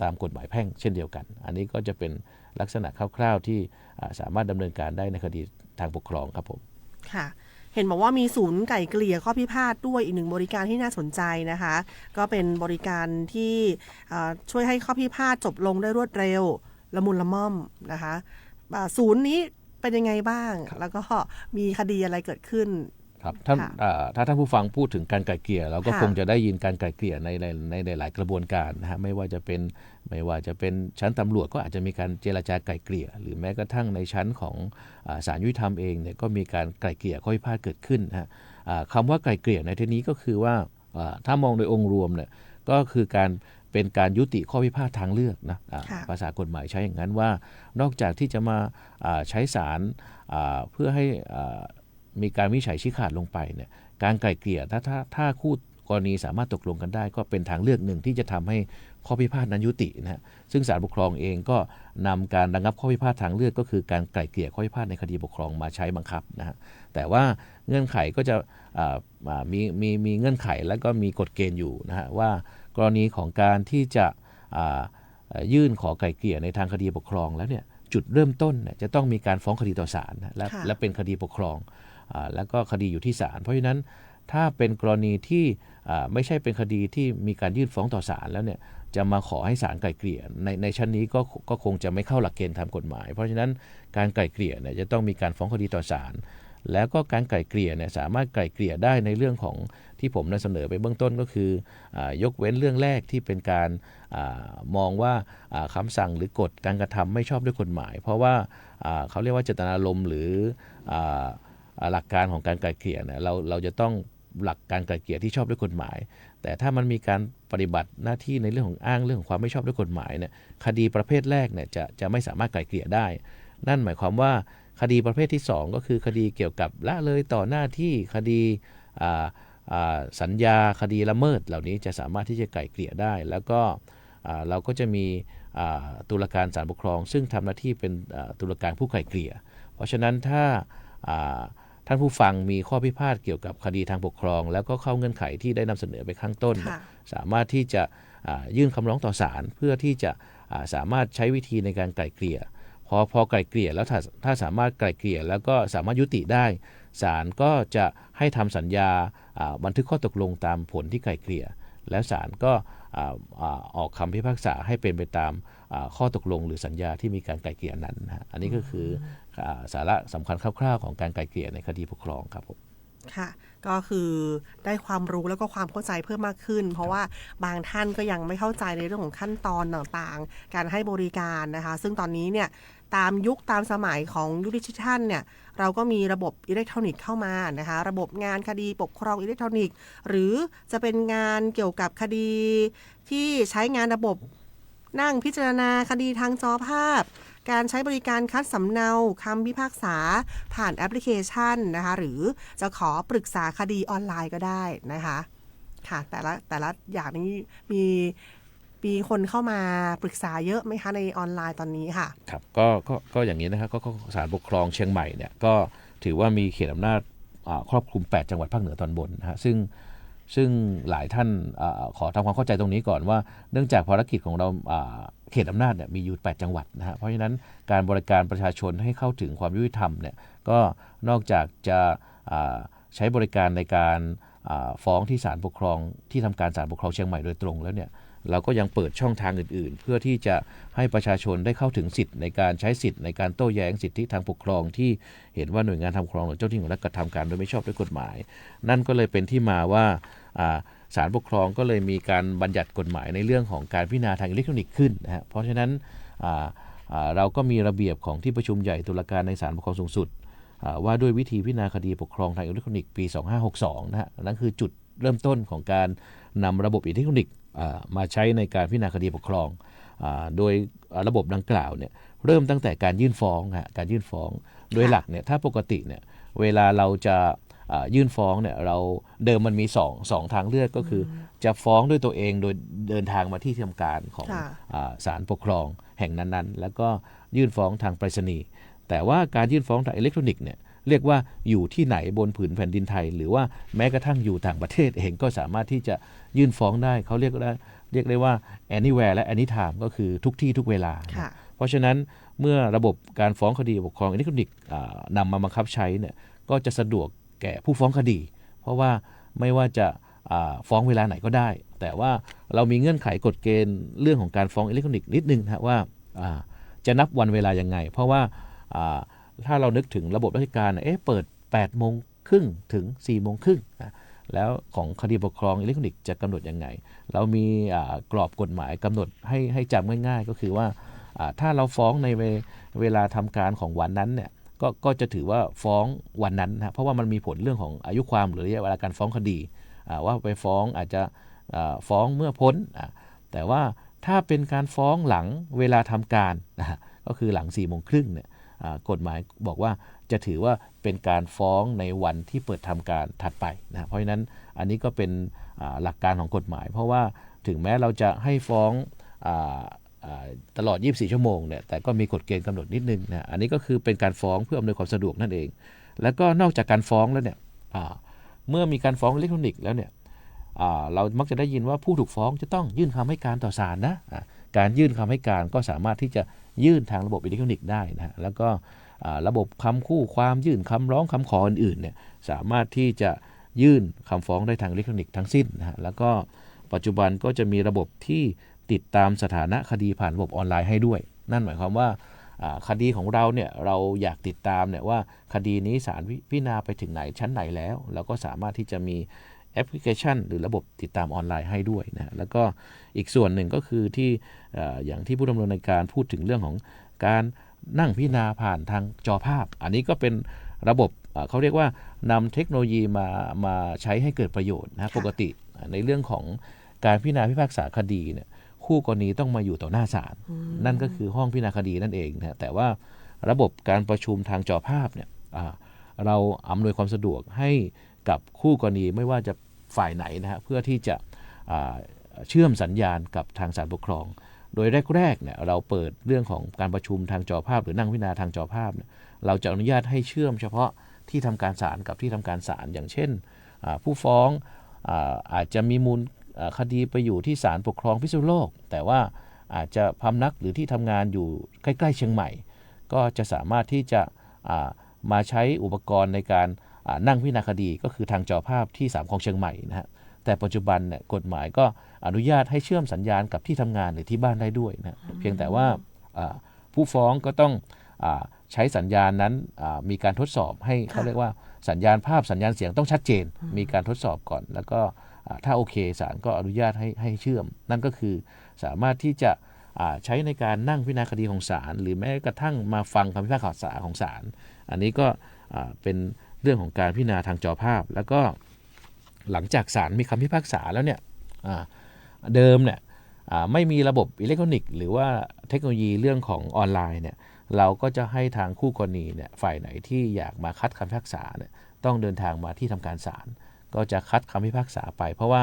ตามกฎหมายแพ่งเช่นเดียวกันอันนี้ก็จะเป็นลักษณะคร่าวๆที่สามารถดำเนินการได้ในคดีทางปกครองครับผมค่ะเห็นบอกว่ามีศูนย์ไก่เกลี่ยข้อพิพาทด้วยอีกหนึ่งบริการที่น่าสนใจนะคะก็เป็นบริการที่ช่วยให้ข้อพิพาทจบลงได้รวดเร็วละมุนละม่อมนะคะศูนย์นี้เป็นยังไงบ้างแล้วก็มีคดีอะไรเกิดขึ้นครับถ้าท่านผู้ฟังพูดถึงการไกล่เกลี่ยเราก็คงจะได้ยินการไกล่เกลี่ยในหลายกระบวนการนะฮะไม่ว่าจะเป็นชั้นตำรวจก็อาจจะมีการเจรจาไกล่เกลี่ยหรือแม้กระทั่งในชั้นของศาลยุติธรรมเองเนี่ยก็มีการไกล่เกลี่ยข้อพิพาทเกิดขึ้นนะฮะคำว่าไกล่เกลี่ยในที่นี้ก็คือว่าถ้ามองโดยองค์รวมเนี่ยก็คือเป็นการยุติข้อพิพาททางเลือกนะภาษากฎหมายใช้อย่างนั้นว่านอกจากที่จะมาใช้ศาลเพื่อให้มีการวินิจฉัยชี้ขาดลงไปเนี่ยการไกล่เกลี่ยถ้าคู่กรณีสามารถตกลงกันได้ก็เป็นทางเลือกหนึ่งที่จะทำให้ข้อพิพาทนั้นยุตินะฮะซึ่งศาลปกครองเองก็นำการระงับข้อพิพาททางเลือกก็คือการไกล่เกลี่ยข้อพิพาทในคดีปกครองมาใช้บังคับนะฮะแต่ว่าเงื่อนไขก็จะมีเงื่อนไขและก็มีกฎเกณฑ์อยู่นะฮะว่ากรณีของการที่จะยื่นขอไกล่เกลี่ยในทางคดีปกครองแล้วเนี่ยจุดเริ่มต้นเนี่ยจะต้องมีการฟ้องคดีต่อศาลและเป็นคดีปกครองแล้วก็คดีอยู่ที่ศาลเพราะฉะนั้นถ้าเป็นกรณีที่ไม่ใช่เป็นคดีที่มีการยื่นฟ้องต่อศาลแล้วเนี่ยจะมาขอให้ศาลไกล่เกลี่ยในชั้นนี้ก็คงจะไม่เข้าหลักเกณฑ์ตามกฎหมายเพราะฉะนั้นการไกล่เกลี่ยเนี่ยจะต้องมีการฟ้องคดีต่อศาลแล้วก็การไกล่เกลี่ยเนี่ยสามารถไกล่เกลี่ยได้ในเรื่องของที่ผมได้เสนอไปเบื้องต้นก็คือยกเว้นเรื่องแรกที่เป็นการมองว่าคำสั่งหรือกฎการกระทำไม่ชอบด้วยกฎหมายเพราะว่าเขาเรียกว่าเจตนารมณ์หรือหลักการของการไกล่เกลี่ยเนี่ยเราจะต้องหลักการไกล่เกลี่ยที่ชอบด้วยกฎหมายแต่ถ้ามันมีการปฏิบัติหน้าที่ในเรื่องของอ้างเรื่องของความไม่ชอบด้วยกฎหมายเนี่ยคดีประเภทแรกเนี่ยจะไม่สามารถไกล่เกลี่ยได้นั่นหมายความว่าคดีประเภทที่2ก็คือคดีเกี่ยวกับละเลยต่อหน้าที่คดีสัญญาคดีละเมิดเหล่านี้จะสามารถที่จะไกล่เกลี่ยได้แล้วก็เราก็จะมีตุลาการศาลปกครองซึ่งทำหน้าที่เป็นตุลาการผู้ไกล่เกลี่ยเพราะฉะนั้นถ้าท่านผู้ฟังมีข้อพิพาทเกี่ยวกับคดีทางปกครองแล้วก็เข้าเงื่อนไขที่ได้นำเสนอไปข้างต้นสามารถที่จะยื่นคำร้องต่อศาลเพื่อที่จะสามารถใช้วิธีในการไกล่เกลี่ยพอไกล่เกลี่ยแล้วถ้าสามารถไกล่เกลี่ยแล้วก็สามารถยุติได้ศาลก็จะให้ทำสัญญาบันทึกข้อตกลงตามผลที่ไกล่เกลี่ยแล้วศาลก็ออกคำพิพากษาให้เป็นไปตามข้อตกลงหรือสัญญาที่มีการไกล่เกลี่ยนั้นนะอันนี้ก็คือสาระสำคัญคร่าวๆของการไกล่เกลี่ยในคดีปกครองครับผมค่ะก็คือได้ความรู้แล้วก็ความเข้าใจเพิ่มมากขึ้นเพราะว่าบางท่านก็ยังไม่เข้าใจในเรื่องของขั้นตอนต่างๆการให้บริการนะคะซึ่งตอนนี้เนี่ยตามยุคตามสมัยของยุคดิจิทัลเนี่ยเราก็มีระบบอิเล็กทรอนิกส์เข้ามานะคะระบบงานคดีปกครองอิเล็กทรอนิกส์หรือจะเป็นงานเกี่ยวกับคดีที่ใช้งานระบบนั่งพิจารณาคดีทางจอภาพการใช้บริการคัดสำเนาคำพิพากษาผ่านแอปพลิเคชันนะคะหรือจะขอปรึกษาคดีออนไลน์ก็ได้นะคะค่ะแต่ละอย่างนี้มีคนเข้ามาปรึกษาเยอะไหมคะในออนไลน์ตอนนี้ค่ะครับก็อย่างนี้นะครับก็ศาลปกครองเชียงใหม่เนี่ยก็ถือว่ามีเขตอำนาจครอบคลุม8จังหวัดภาคเหนือตอนบนนะฮะซึ่ง ซึ่งหลายท่านขอทำความเข้าใจตรงนี้ก่อนว่าเนื่องจากภารกิจของเราเขตอำนาจเนี่ยมีอยู่8จังหวัดนะฮะเพราะฉะนั้นการบริการประชาชนให้เข้าถึงความยุติธรรมเนี่ยก็นอกจากจะใช้บริการในการฟ้องที่ศาลปกครองที่ทำการศาลปกครองเชียงใหม่โดยตรงแล้วเนี่ยเราก็ยังเปิดช่องทางอื่นๆเพื่อที่จะให้ประชาชนได้เข้าถึงสิทธิ์ในการใช้สิทธิ์ในการโต้แย้งสิทธิทางปกครองที่เห็นว่าหน่วยงานทางปกครองหรือเจ้าหน้าที่ของรัฐกระทำการโดยไม่ชอบด้วยกฎหมายนั่นก็เลยเป็นที่มาว่าศาลปกครองก็เลยมีการบัญญัติกฎหมายในเรื่องของการพิจารณาทางอิเล็กทรอนิกส์ขึ้นนะฮะเพราะฉะนั้นเราก็มีระเบียบของที่ประชุมใหญ่ตุลาการในศาลปกครองสูงสุดว่าด้วยวิธีพิจารณาคดีปกครองทางอิเล็กทรอนิกส์ปี 2562 นะฮะนั่นคือจุดเริ่มต้นของการนำระบบอิเล็กทรอนิกส์มาใช้ในการพิจารณาคดีปกครองโดยระบบดังกล่าวเนี่ยเริ่มตั้งแต่การยื่นฟ้องการยื่นฟ้องโดยหลักเนี่ยถ้าปกติเนี่ยเวลาเราจะยื่นฟ้องเนี่ยเราเดิมมันมีสองทางเลือกก็คือจะฟ้องด้วยตัวเองโดยเดินทางมาที่ทำการของศาลปกครองแห่งนั้นๆแล้วก็ยื่นฟ้องทางไปรษณีย์แต่ว่าการยื่นฟ้องทางอิเล็กทรอนิกส์เนี่ยเรียกว่าอยู่ที่ไหนบนผืนแผ่นดินไทยหรือว่าแม้กระทั่งอยู่ต่างประเทศเองก็สามารถที่จะยื่นฟ้องได้เขาเรียกได้ว่า anywhere และ anytime ก็คือทุกที่ทุกเวลาเพราะฉะนั้นเมื่อระบบการฟ้องคดีปกครองอิเล็กทรอนิกส์นำมาบังคับใช้เนี่ยก็จะสะดวกแก่ผู้ฟ้องคดีเพราะว่าไม่ว่าจะฟ้องเวลาไหนก็ได้แต่ว่าเรามีเงื่อนไขกฎเกณฑ์เรื่องของการฟ้องอิเล็กทรอนิกส์นิดนึงนะว่าจะนับวันเวลายังไงเพราะว่าถ้าเรานึกถึงระบบราชการเปิด 8:30 นถึง 4:30 นแล้วของคดีปกครองอิเล็กทรอนิกส์จะกำหนดยังไงเรามีกรอบกฎหมายกำหนดให้จำง่ายๆก็คือว่าถ้าเราฟ้องในเวลาทำการของวันนั้นเนี่ยก็จะถือว่าฟ้องวันนั้นนะเพราะว่ามันมีผลเรื่องของอายุความหรือระยะเวลาการฟ้องคดีว่าไปฟ้องอาจจะฟ้องเมื่อพ้นแต่ว่าถ้าเป็นการฟ้องหลังเวลาทำการก็คือหลัง 4:30 นเนี่ยกฎหมายบอกว่าจะถือว่าเป็นการฟ้องในวันที่เปิดทำการถัดไปนะเพราะฉะนั้นอันนี้ก็เป็นหลักการของกฎหมายเพราะว่าถึงแม้เราจะให้ฟ้องตลอด 24 ชั่วโมงเนี่ยแต่ก็มีกฎเกณฑ์กำหนดนิดนึงนะอันนี้ก็คือเป็นการฟ้องเพื่ออำนวยความสะดวกนั่นเองแล้วก็นอกจากการฟ้องแล้วเนี่ยเมื่อมีการฟ้องอิเล็กทรอนิกส์แล้วเนี่ยเรามักจะได้ยินว่าผู้ถูกฟ้องจะต้องยื่นคำให้การต่อศาลนะการยื่นคำให้การก็สามารถที่จะยื่นทางระบบอิเล็กทรอนิกส์ได้นะแล้วก็ระบบคำคู่ความยื่นคำร้องคำขออื่นๆเนี่ยสามารถที่จะยื่นคำฟ้องได้ทางอิเล็กทรอนิกส์ทั้งสิ้นนะแล้วก็ปัจจุบันก็จะมีระบบที่ติดตามสถานะคดีผ่านระบบออนไลน์ให้ด้วยนั่นหมายความว่าคดีของเราเนี่ยเราอยากติดตามเนี่ยว่าคดีนี้ศาลพิจารณาไปถึงไหนชั้นไหนแล้วเราก็สามารถที่จะมีแอปพลิเคชันหรือระบบติดตามออนไลน์ให้ด้วยนะแล้วก็อีกส่วนหนึ่งก็คือที่อย่างที่ผู้ดำเนินการพูดถึงเรื่องของการนั่งพิจารณาผ่านทางจอภาพอันนี้ก็เป็นระบบเขาเรียกว่านำเทคโนโลยีมาใช้ให้เกิดประโยชน์นะปกติในเรื่องของการพิจารณาพิพากษาคดีเนี่ยคู่กรณีต้องมาอยู่ต่อหน้าศาลนั่นก็คือห้องพิจารณาคดีนั่นเองนะแต่ว่าระบบการประชุมทางจอภาพเนี่ยเราอำนวยความสะดวกให้กับคู่กรณีไม่ว่าจะฝ่ายไหนนะฮะเพื่อที่จะเชื่อมสัญญาณกับทางศาลปกครองโดยแรกๆเนี่ยเราเปิดเรื่องของการประชุมทางจอภาพหรือนั่งพิจารณาทางจอภาพเนี่ยเราจะอนุญาตให้เชื่อมเฉพาะที่ทำการศาลกับที่ทำการศาลอย่างเช่นผู้ฟ้องอาจจะมีมูลคดีไปอยู่ที่ศาลปกครองพิษณุโลกแต่ว่าอาจจะพำนักหรือที่ทำงานอยู่ใกล้ๆเชียงใหม่ก็จะสามารถที่จะมาใช้อุปกรณ์ในการนั่งพิจารณาคดีก็คือทางจอภาพที่3 คลองเชียงใหม่นะฮะแต่ปัจจุบันเนี่ยกฎหมายก็อนุญาตให้เชื่อมสัญญาณกับที่ทำงานหรือที่บ้านได้ด้วยนะเพียงแต่ว่าผู้ฟ้องก็ต้องใช้สัญญาณนั้นมีการทดสอบให้เขาเรียกว่าสัญญาณภาพสัญญาณเสียงต้องชัดเจนมีการทดสอบก่อนแล้วก็ถ้าโอเคศาลก็อนุญาตให้เชื่อมนั่นก็คือสามารถที่จะใช้ในการนั่งพิจารณาคดีของศาลหรือแม้กระทั่งมาฟังคำพิพากษาของศาลอันนี้ก็เป็นเรื่องของการพิจารณาทางจอภาพแล้วก็หลังจากศาลมีคำพิพากษาแล้วเนี่ยเดิมเนี่ยไม่มีระบบอิเล็กทรอนิกส์หรือว่าเทคโนโลยีเรื่องของออนไลน์เนี่ยเราก็จะให้ทางคู่กรณีเนี่ยฝ่ายไหนที่อยากมาคัดคำพิพากษาเนี่ยต้องเดินทางมาที่ทำการศาลก็จะคัดคำพิพากษาไปเพราะว่า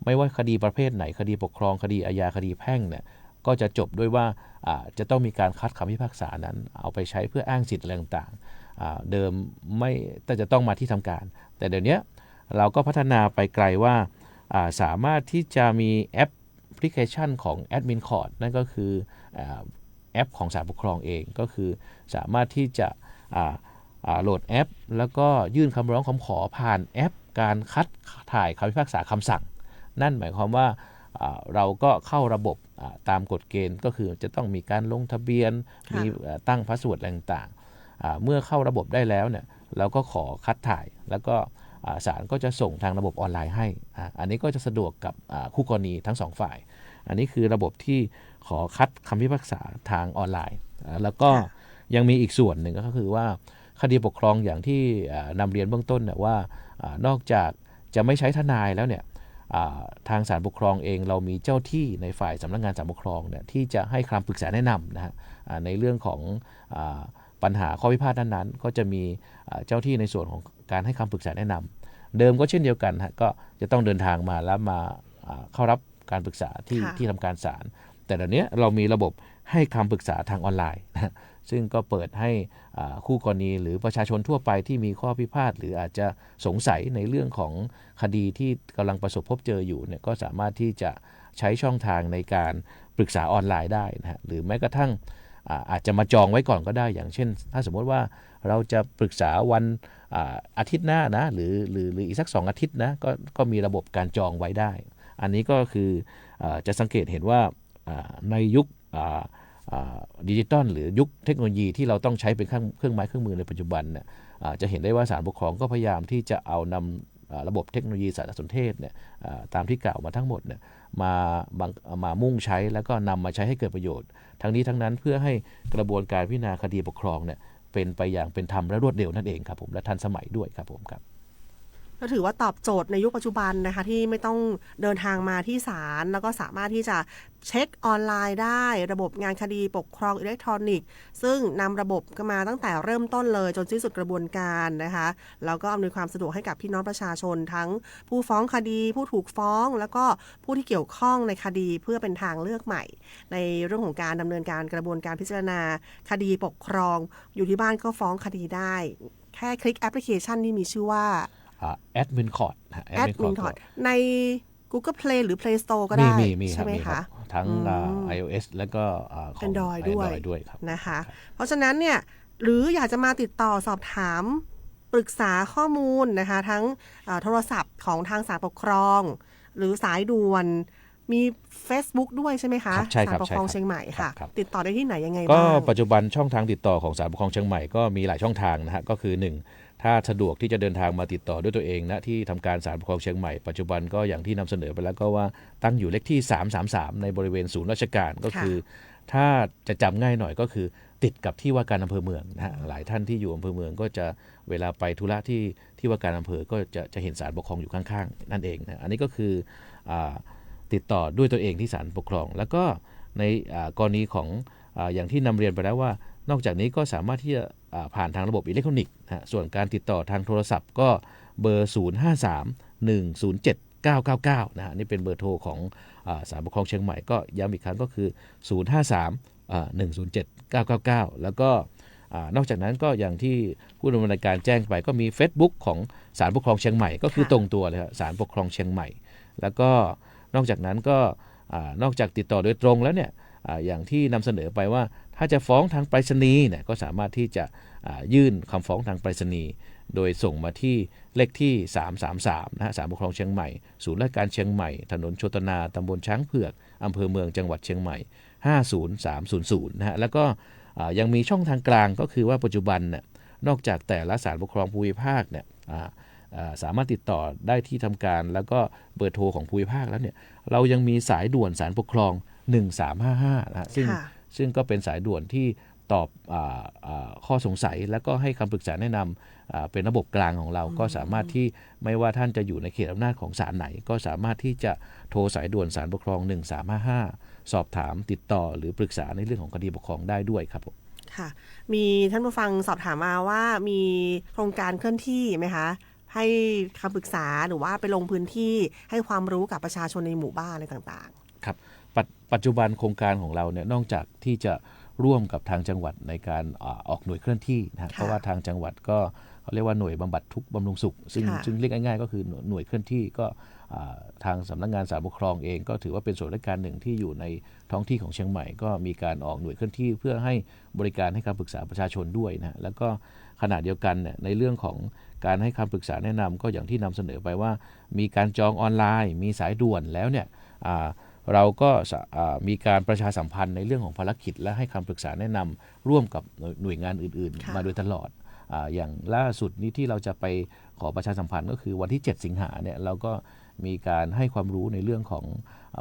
ไม่ว่าคดีประเภทไหนคดีปกครองคดีอาญาคดีแพ่งเนี่ยก็จะจบด้วยว่าจะต้องมีการคัดคำพิพากษานั้นเอาไปใช้เพื่ออ้างสิทธิ์อะไรต่างๆเดิมไม่แต่จะต้องมาที่ทำการแต่เดี๋ยวนี้ เราก็พัฒนาไปไกลว่าสามารถที่จะมีแอปพลิเคชันของ Admin Court นั่นก็คือแอปของศาลปกครองเองก็คือสามารถที่จะโหลดแอปแล้วก็ยื่นคำร้องคำขอผ่านแอปการคัดถ่ายคำพิพากษาคำสั่งนั่นหมายความว่าเราก็เข้าระบบตามกฎเกณฑ์ก็คือจะต้องมีการลงทะเบียนมีตั้งพาสเวิร์ดอะไรต่างๆเมื่อเข้าระบบได้แล้วเนี่ยเราก็ขอคัดถ่ายแล้วก็ศาลก็จะส่งทางระบบออนไลน์ให้อันนี้ก็จะสะดวกกับคู่กรณีทั้งสองฝ่ายอันนี้คือระบบที่ขอคัดคำพิพากษาทางออนไลน์แล้วก็ยังมีอีกส่วนหนึ่งก็คือว่าคดีปกครองอย่างที่นำเรียนเบื้องต้นเนี่ยว่านอกจากจะไม่ใช้ทนายแล้วเนี่ยทางศาลปกครองเองเรามีเจ้าที่ในฝ่ายสำนักงานศาลปกครองเนี่ยที่จะให้คำปรึกษาแนะนำนะฮะในเรื่องของปัญหาข้อพิพาทนั้นๆก็จะมีเจ้าที่ในส่วนของการให้คำปรึกษาแนะนำเดิมก็เช่นเดียวกันฮะก็จะต้องเดินทางมาแล้วมาเข้ารับการปรึกษาที่ทำการศาลแต่เดี๋ยวนี้เรามีระบบให้คำปรึกษาทางออนไลน์นะซึ่งก็เปิดให้คู่กรณีหรือประชาชนทั่วไปที่มีข้อพิพาทหรืออาจจะสงสัยในเรื่องของคดีที่กำลังประสบพบเจออยู่เนี่ยก็สามารถที่จะใช้ช่องทางในการปรึกษาออนไลน์ได้นะฮะหรือแม้กระทั่งอาจจะมาจองไว้ก่อนก็ได้อย่างเช่นถ้าสมมติว่าเราจะปรึกษาวันอาทิตย์หน้านะหรืออีกสัก2 อาทิตย์นะก็มีระบบการจองไว้ได้อันนี้ก็คือจะสังเกตเห็นว่าในยุคดิจิตอลหรือยุคเทคโนโลยีที่เราต้องใช้เป็นเครื่องไม้เครื่องมือในปัจจุบันเนี่ยจะเห็นได้ว่าศาลปกครองก็พยายามที่จะเอานำระบบเทคโนโลยีสารสนเทศเนี่ยตามที่กล่าวมาทั้งหมดเนี่ยมามุ่งใช้แล้วก็นำมาใช้ให้เกิดประโยชน์ทั้งนี้ทั้งนั้นเพื่อให้กระบวนการพิจารณาคดีปกครองเนี่ยเป็นไปอย่างเป็นธรรมและรวดเร็วนั่นเองครับผมและทันสมัยด้วยครับผมครับก็ถือว่าตอบโจทย์ในยุคปัจจุบันนะคะที่ไม่ต้องเดินทางมาที่ศาลแล้วก็สามารถที่จะเช็คออนไลน์ได้ระบบงานคดีปกครองอิเล็กทรอนิกส์ซึ่งนำระบบมาตั้งแต่เริ่มต้นเลยจนสิ้นสุดกระบวนการนะคะแล้วก็อำนวยความสะดวกให้กับพี่น้องประชาชนทั้งผู้ฟ้องคดีผู้ถูกฟ้องแล้วก็ผู้ที่เกี่ยวข้องในคดีเพื่อเป็นทางเลือกใหม่ในเรื่องของการดำเนินการกระบวนการพิจารณาคดีปกครองอยู่ที่บ้านก็ฟ้องคดีได้แค่คลิกแอปพลิเคชันที่มีชื่อว่าAdmin Court Admin Court ใน Google Play หรือ Play Store ก็ได้ใช่ไหมคะทั้งiOS แล้วก็ของ Android ด้วยครับนะคะเพราะฉะนั้นเนี่ยหรืออยากจะมาติดต่อสอบถามปรึกษาข้อมูลนะคะทั้งโทรศัพท์ของทางศาลปกครองหรือสายด่วนมี Facebook ด้วยใช่ไหมคะศาลปกครองเชียงใหม่ค่ะติดต่อได้ที่ไหนยังไงบ้างก็ปัจจุบันช่องทางติดต่อของศาลปกครองเชียงใหม่ก็มีหลายช่องทางนะฮะก็คือ1ถ้าสะดวกที่จะเดินทางมาติดต่อด้วยตัวเองนะที่ทำการศาลปกครองเชียงใหม่ปัจจุบันก็อย่างที่นำเสนอไปแล้วก็ว่าตั้งอยู่เลขที่333ในบริเวณศูนย์ราชการก็คือถ้าจะจำง่ายหน่อยก็คือติดกับที่ว่าการอำเภอเมืองนะฮะหลายท่านที่อยู่อำเภอเมืองก็จะเวลาไปธุระที่ว่าการอำเภอก็จะเห็นศาลปกครองอยู่ข้างๆนั่นเองนะอันนี้ก็คือติดต่อด้วยตัวเองที่ศาลปกครองแล้วก็ในกรณีของอย่างที่นำเรียนไปแล้วว่านอกจากนี้ก็สามารถที่จะผ่านทางระบบอิเล็กทรอนิกส์นะส่วนการติดต่อทางโทรศัพท์ก็เบอร์ 053-107-999 นะฮะนี่เป็นเบอร์โทรของศาลปกครองเชียงใหม่ก็ย้ำอีกครั้งก็คือ 053-107-999 แล้วก็นอกจากนั้นก็อย่างที่ผู้ดำเนินรายการแจ้งไปก็มี Facebook ของศาลปกครองเชียงใหม่ก็คือตรงตัวเลยครับศาลปกครองเชียงใหม่แล้วก็นอกจากนั้นก็นอกจากติดต่อโดยตรงแล้วเนี่ยอย่างที่นำเสนอไปว่าถ้าจะฟ้องทางไปรษณีย์เนี่ยก็สามารถที่จะยื่นคำฟ้องทางไปรษณีย์โดยส่งมาที่เลขที่333นะฮะศาลปกครองเชียงใหม่ศูนย์ราชการเชียงใหม่ถนนโชตนาตำบลช้างเผือกอำเภอเมืองจังหวัดเชียงใหม่50300นะฮะแล้วก็ยังมีช่องทางกลางก็คือว่าปัจจุบันเนี่ยนอกจากแต่ละศาลปกครองภูมิภาคเนี่ยสามารถติดต่อได้ที่ทำการแล้วก็เบอร์โทรของภูมิภาคแล้วเนี่ยเรายังมีสายด่วนศาลปกครอง1355นะซึ่งก็เป็นสายด่วนที่ตอบข้อสงสัยแล้วก็ให้คำปรึกษาแนะนำเป็นระบบกลางของเราก็สามารถที่ไม่ว่าท่านจะอยู่ในเขตอำนาจของศาลไหนก็สามารถที่จะโทรสายด่วนศาลปกครอง1355สอบถามติดต่อหรือปรึกษาในเรื่องของคดีปกครองได้ด้วยครับผมค่ะมีท่านผู้ฟังสอบถามมาว่ามีโครงการเคลื่อนที่ไหมคะให้คำปรึกษาหรือว่าไปลงพื้นที่ให้ความรู้กับประชาชนในหมู่บ้านอะไรต่างๆครับปัจจุบันโครงการของเราเนี่ยนอกจากที่จะ ร่วมกับทางจังหวัดในการออกหน่วยเคลื่อนที่นะฮะเพราะว่าทางจังหวัดก็เขาเรียกว่าหน่วยบำบัดทุกข์บำรุงสุขซึ่งเรียกง่ายๆก็คือหน่วยเคลื่อนที่ก็ทางสำนักงานศาลปกครองเองก็ถือว่าเป็นส่วนราชการหนึ่งที่อยู่ในท้องที่ของเชียงใหม่ก็มีการออกหน่วยเคลื่อนที่เพื่อให้บริการให้คำปรึกษาประชาชนด้วยนะแล้วก็ขณะเดียวกันเนี่ยในเรื่องของการให้คำปรึกษาแนะนำก็อย่างที่นำเสนอไปว่ามีการจองออนไลน์มีสายด่วนแล้วเนี่ยเราก็มีการประชาสัมพันธ์ในเรื่องของภารกิจและให้คำปรึกษาแนะนำร่วมกับหน่วยงานอื่นๆมาโดยตลอดอย่างล่าสุดนี้ที่เราจะไปขอประชาสัมพันธ์ก็คือวันที่ 7 สิงหาเนี่ยเราก็มีการให้ความรู้ในเรื่องของ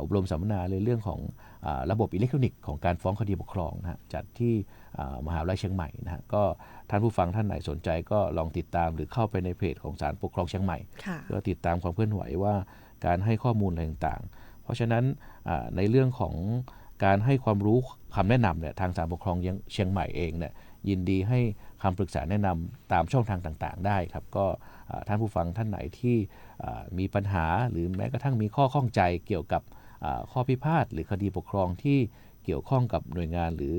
อบรมสัมมนาในเรื่องของระบบอิเล็กทรอนิกส์ของการฟ้องคดีปกครองนะฮะจัดที่มหาวิทยาลัยเชียงใหม่นะฮะก็ท่านผู้ฟังท่านไหนสนใจก็ลองติดตามหรือเข้าไปในเพจของศาลปกครองเชียงใหม่เพื่อติดตามความเคลื่อนไหวว่าการให้ข้อมูลอะไรต่างๆเพราะฉะนั้นในเรื่องของการให้ความรู้คำแนะนำเนี่ยทางศาลปกครองเชียงใหม่เองเนี่ยยินดีให้คำปรึกษาแนะนำตามช่องทางต่างๆได้ครับก็ท่านผู้ฟังท่านไหนที่มีปัญหาหรือแม้กระทั่งมีข้อข้องใจเกี่ยวกับข้อพิพาทหรือคดีปกครองที่เกี่ยวข้องกับหน่วยงานหรือ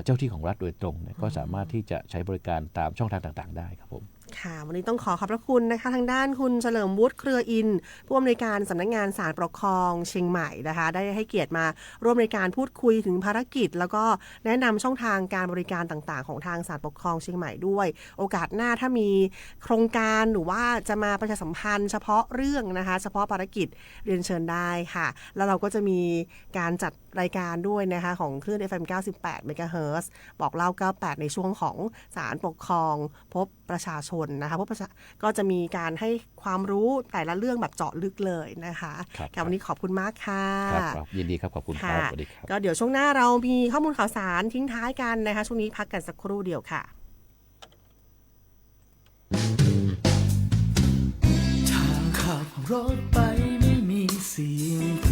เจ้าที่ของรัฐโดยตรงก็สามารถที่จะใช้บริการตามช่องทางต่างๆได้ครับผมค่ะวันนี้ต้องขอบพระคุณนะคะทางด้านคุณเฉลิมวุฒิเครืออินผู้อำนวยการสำนักงานศาลปกครองเชียงใหม่นะคะได้ให้เกียรติมาร่วมในการพูดคุยถึงภารกิจแล้วก็แนะนำช่องทางการบริการต่างๆของทางศาลปกครองเชียงใหม่ด้วยโอกาสหน้าถ้ามีโครงการหรือว่าจะมาประชาสัมพันธ์เฉพาะเรื่องนะคะเฉพาะภารกิจเรียนเชิญได้ค่ะแล้วเราก็จะมีการจัดรายการด้วยนะคะของคลื่น FM 98 MHz บอกเล่า98ในช่วงของศาลปกครองพบประชาชนนะคะก็จะมีการให้ความรู้แต่ละเรื่องแบบเจาะลึกเลยนะคะวันนี้ขอบคุณมากค่ะครับยินดีครับขอบคุณครับสวัสดีครับก็เดี๋ยวช่วงหน้าเรามีข้อมูลข่าวสารทิ้งท้ายกันนะคะช่วงนี้พักกันสักครู่เดียวค่ะทางขับรถไปไม่มีเสียงเพล